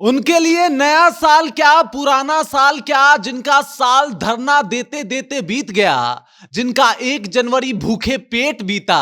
उनके लिए नया साल क्या, पुराना साल क्या, जिनका साल धरना देते देते बीत गया, जिनका 1 जनवरी भूखे पेट बीता,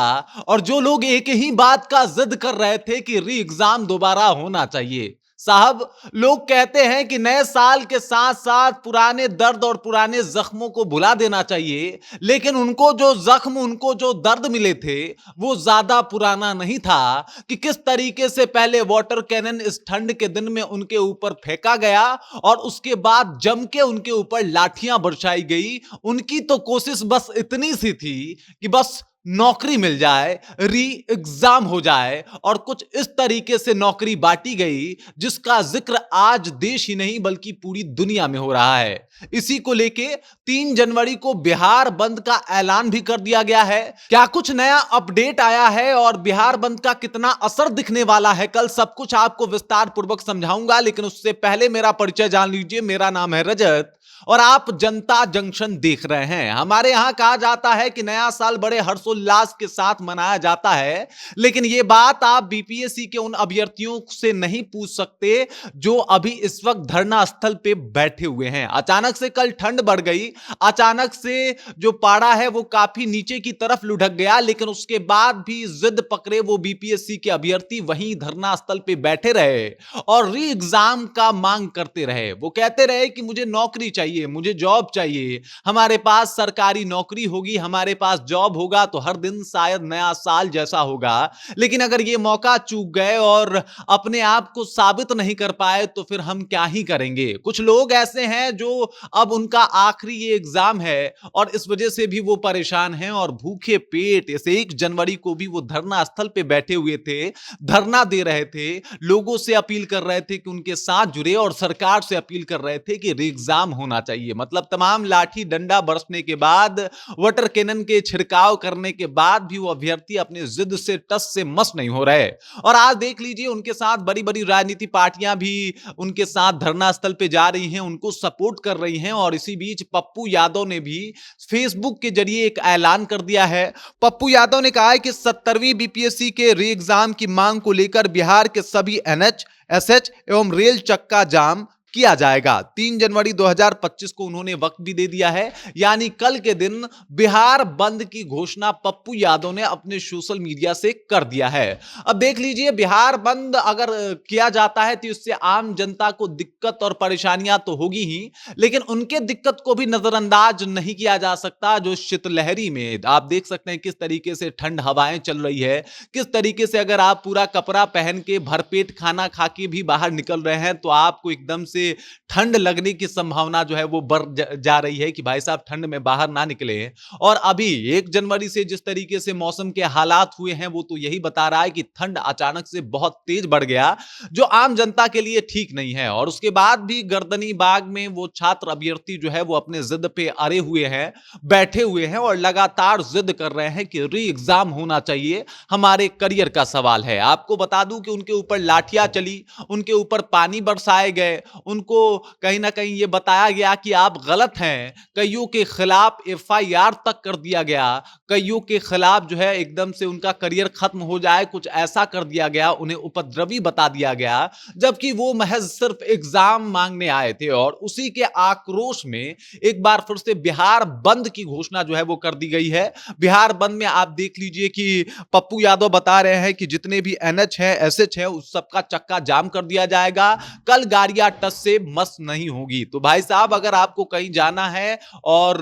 और जो लोग एक ही बात का जिद कर रहे थे कि री एग्जाम दोबारा होना चाहिए। साहब, लोग कहते हैं कि नए साल के साथ साथ पुराने दर्द और पुराने जख्मों को भुला देना चाहिए, लेकिन उनको जो जख्म, उनको जो दर्द मिले थे, वो ज्यादा पुराना नहीं था कि किस तरीके से पहले वाटर कैनन इस ठंड के दिन में उनके ऊपर फेंका गया और उसके बाद जम के उनके ऊपर लाठियां बरसाई गई। उनकी तो कोशिश बस इतनी सी थी कि बस नौकरी मिल जाए, री एग्जाम हो जाए, और कुछ इस तरीके से नौकरी बांटी गई जिसका जिक्र आज देश ही नहीं बल्कि पूरी दुनिया में हो रहा है। इसी को लेके 3 जनवरी को बिहार बंद का ऐलान भी कर दिया गया है। क्या कुछ नया अपडेट आया है और बिहार बंद का कितना असर दिखने वाला है, कल सब कुछ आपको विस्तार पूर्वक समझाऊंगा। लेकिन उससे पहले मेरा परिचय जान लीजिए। मेरा नाम है रजत और आप जनता जंक्शन देख रहे हैं। हमारे यहां कहा जाता है कि नया साल बड़े हर्षोल्लास के साथ मनाया जाता है, लेकिन यह बात आप बीपीएससी के उन अभ्यर्थियों से नहीं पूछ सकते जो अभी इस वक्त धरना स्थल पे बैठे हुए हैं। अचानक से कल ठंड बढ़ गई, अचानक से जो पारा है वो काफी नीचे की तरफ लुढ़क गया, लेकिन उसके बाद भी जिद पकड़े वो बीपीएससी के अभ्यर्थी वहीं धरना स्थल पे बैठे रहे और री एग्जाम का मांग करते रहे। वो कहते रहे कि मुझे नौकरी चाहिए, मुझे जॉब चाहिए, हमारे पास सरकारी नौकरी होगी, हमारे पास जॉब होगा तो हर दिन शायद नया साल जैसा होगा। लेकिन अगर ये मौका चूक गए और अपने आप को साबित नहीं कर पाए तो फिर हम क्या ही करेंगे। कुछ लोग ऐसे हैं जो अब उनका आखिरी ये एग्जाम है और इस वजह से भी वो परेशान हैं और भूखे पेट इस 1 जनवरी को भी वो धरना स्थल पे बैठे हुए थे, धरना दे रहे थे, लोगों से अपील कर रहे थे कि उनके साथ जुड़े और सरकार से अपील कर रहे थे कि री एग्जाम होना चाहिए। मतलब तमाम लाठी डंडा बरसने के बाद, वाटर कैनन के छिड़काव करने के बाद भी वो अभ्यर्थी अपने जिद से टस से मस नहीं हो रहे। और आज देख लीजिए उनके साथ बड़ी बड़ी राजनीति पार्टियां भी उनके साथ धरना स्थल पे जा रही हैं, उनको सपोर्ट कर रही हैं। और इसी बीच पप्पू यादव ने भी फेसबुक के जरिए एक ऐलान कर दिया है। पप्पू यादव ने कहा है कि 70वीं बीपीएससी के री एग्जाम की मांग को लेकर बिहार के सभी एनएच, एसएच एवं रेल चक्का जाम किया जाएगा। 3 जनवरी 2025 को उन्होंने वक्त भी दे दिया है, यानी कल के दिन बिहार बंद की घोषणा पप्पू यादव ने अपने सोशल मीडिया से कर दिया है। अब देख लीजिए, बिहार बंद अगर किया जाता है तो इससे आम जनता को दिक्कत और परेशानियां तो होगी ही, लेकिन उनके दिक्कत को भी नजरअंदाज नहीं किया जा सकता। जो शीतलहरी में आप देख सकते हैं किस तरीके से ठंड हवाएं चल रही है, किस तरीके से अगर आप पूरा कपड़ा पहन के भरपेट खाना खा के भी बाहर निकल रहे हैं तो आपको एकदम से ठंड लगने की संभावना जो है वो बढ़ जा रही है कि भाई साहब ठंड में बाहर ना निकले। और अभी 1 जनवरी से जिस तरीके से मौसम के हालात हुए हैं वो तो यही बता रहा है कि ठंड अचानक से बहुत तेज बढ़ गया, जो आम जनता के लिए ठीक नहीं है। और उसके बाद भी गर्दनी बाग में वो छात्र अभ्यर्थी जो है वो अपने जिद पे अड़े हुए हैं, बैठे हुए हैं और लगातार जिद कर रहे हैं कि री एग्जाम होना चाहिए, हमारे करियर का सवाल है। आपको बता दूं कि उनके ऊपर लाठियां चली, उनके ऊपर पानी बरसाए गए, उनको कहीं ना कहीं ये बताया गया कि आप गलत हैं, कईयों के खिलाफ एफआईआर तक कर दिया गया, कईयों के खिलाफ जो है एकदम से उनका करियर खत्म हो जाए कुछ ऐसा कर दिया गया, उन्हें उपद्रवी बता दिया गया, जबकि वो महज सिर्फ एग्जाम मांगने आए थे। और उसी के आक्रोश में एक बार फिर से बिहार बंद की घोषणा जो है वो कर दी गई है। बिहार बंद में आप देख लीजिए कि पप्पू यादव बता रहे हैं कि जितने भी एनएच है, एसएच है, उस सबका चक्का जाम कर दिया जाएगा, कल गाड़ियां टस से मस नहीं होगी। तो भाई साहब, अगर आपको कहीं जाना है और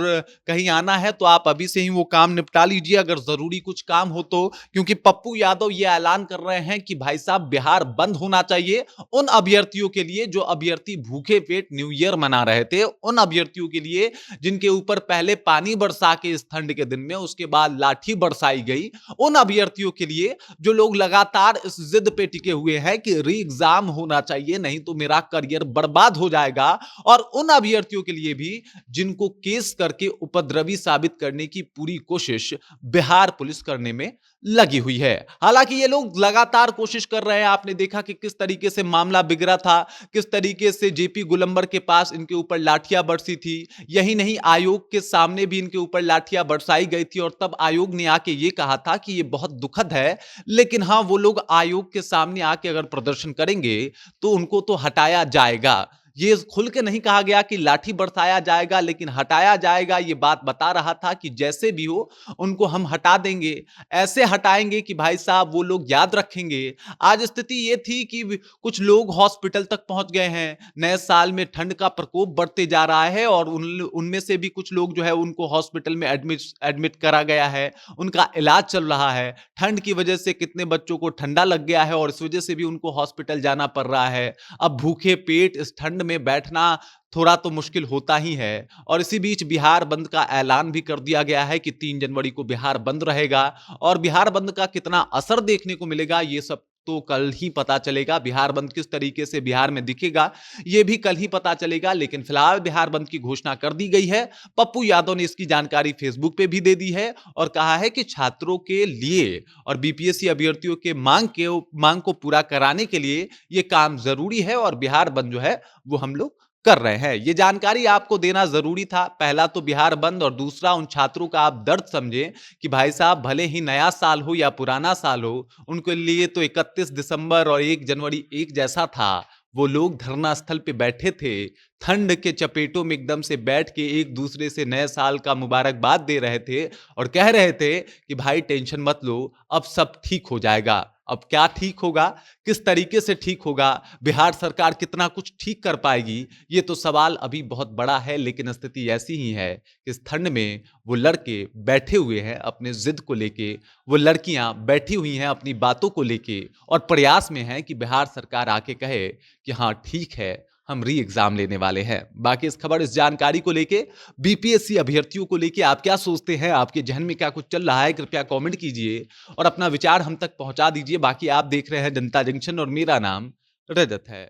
कहीं आना है तो आप अभी से ही वो काम निपटा लीजिए, अगर जरूरी कुछ काम हो तो, क्योंकि पप्पू यादव ये ऐलान कर रहे हैं कि भाई साहब बिहार बंद होना चाहिए उन अभ्यर्थियों के लिए जो अभ्यर्थी भूखे पेट न्यू ईयर मना रहे थे, उन अभ्यर्थियों के लिए जिनके ऊपर पहले पानी बरसा के इस ठंड के दिन में, उसके बाद लाठी बरसाई गई, उन अभ्यर्थियों के लिए जो लोग लगातार इस जिद पे टिके हुए हैं कि री एग्जाम होना चाहिए, नहीं तो मेरा करियर बर्बाद हो जाएगा। और उन अभ्यर्थियों के लिए भी जिनको केस करके उपद्रवी साबित करने की पूरी कोशिश बिहार पुलिस करने में लगी हुई है। हालांकि ये लोग लगातार कोशिश कर रहे हैं। आपने देखा कि किस तरीके से मामला बिगड़ा था, किस तरीके से जेपी गुलंबर के पास इनके ऊपर लाठियां बरसी थी। यही नहीं, आयोग के सामने भी इनके ऊपर लाठियां बरसाई गई थी और तब आयोग ने आके ये कहा था कि ये बहुत दुखद है, लेकिन हाँ, वो लोग आयोग के सामने आके अगर प्रदर्शन करेंगे तो उनको तो हटाया जाएगा। ये खुल के नहीं कहा गया कि लाठी बरसाया जाएगा, लेकिन हटाया जाएगा। ये बात बता रहा था कि जैसे भी हो उनको हम हटा देंगे, ऐसे हटाएंगे कि भाई साहब वो लोग याद रखेंगे। आज स्थिति ये थी कि कुछ लोग हॉस्पिटल तक पहुंच गए हैं। नए साल में ठंड का प्रकोप बढ़ते जा रहा है और उनमें से भी कुछ लोग जो है उनको हॉस्पिटल में एडमिट करा गया है, उनका इलाज चल रहा है। ठंड की वजह से कितने बच्चों को ठंडा लग गया है और इस वजह से भी उनको हॉस्पिटल जाना पड़ रहा है। अब भूखे पेट इस ठंड में बैठना थोड़ा तो मुश्किल होता ही है। और इसी बीच बिहार बंद का ऐलान भी कर दिया गया है कि 3 जनवरी को बिहार बंद रहेगा। और बिहार बंद का कितना असर देखने को मिलेगा ये सब तो कल ही पता चलेगा। बिहार बंद किस तरीके से बिहार में दिखेगा ये भी कल ही पता चलेगा। लेकिन फिलहाल बिहार बंद की घोषणा कर दी गई है। पप्पू यादव ने इसकी जानकारी फेसबुक पे भी दे दी है और कहा है कि छात्रों के लिए और बीपीएससी अभ्यर्थियों के मांग को पूरा कराने के लिए ये काम जरूरी है और बिहार बंद जो है वो हम लोग कर रहे हैं। ये जानकारी आपको देना जरूरी था। पहला तो बिहार बंद और दूसरा उन छात्रों का आप दर्द समझें कि भाई साहब भले ही नया साल हो या पुराना साल हो, उनके लिए तो 31 दिसंबर और 1 जनवरी एक जैसा था। वो लोग धरना स्थल पे बैठे थे, ठंड के चपेटों में एकदम से बैठ के एक दूसरे से नए साल का मुबारकबाद दे रहे थे और कह रहे थे कि भाई टेंशन मत लो, अब सब ठीक हो जाएगा। अब क्या ठीक होगा, किस तरीके से ठीक होगा, बिहार सरकार कितना कुछ ठीक कर पाएगी, ये तो सवाल अभी बहुत बड़ा है। लेकिन स्थिति ऐसी ही है कि इस ठंड में वो लड़के बैठे हुए हैं अपने जिद को लेके, वो लड़कियां बैठी हुई हैं अपनी बातों को लेके और प्रयास में हैं कि बिहार सरकार आके कहे कि हाँ ठीक है, हम री एग्जाम लेने वाले हैं। बाकी इस खबर, इस जानकारी को लेके, बीपीएससी अभ्यर्थियों को लेके आप क्या सोचते हैं, आपके जहन में क्या कुछ चल रहा है, कृपया कमेंट कीजिए और अपना विचार हम तक पहुंचा दीजिए। बाकी आप देख रहे हैं जनता जंक्शन और मेरा नाम रजत है।